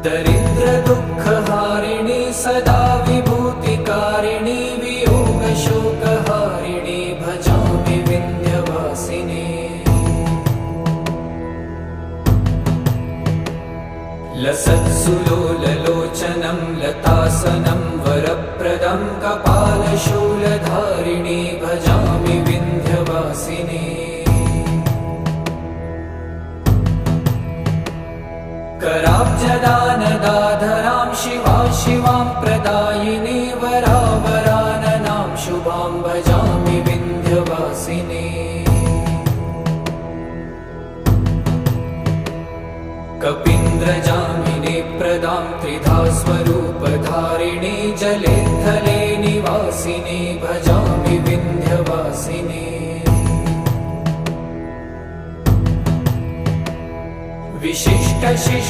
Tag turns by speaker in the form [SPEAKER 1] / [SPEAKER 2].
[SPEAKER 1] दरिद्रदुःखहारिणी सदा विभूतिकारिणी वियोगशोकहारिणी भजामि विन्ध्यवासिनी। लसत्सुलोललोचनं लतासनं वरप्रदं कपालशूलधारिणी भजामि विन्ध्यवासिनी। कराब्जदानदाधरां शिवा शिवां प्रदायिनी वरावराननां शुभां भजामि विन्ध्यवासिनी। कपीन्द्रजामिनी प्रदां त्रिधा स्वरूपधारिणी जले थले निवासिनी भजामि विन्ध्यवासिनी। विशिष्टशिष्टकारिणी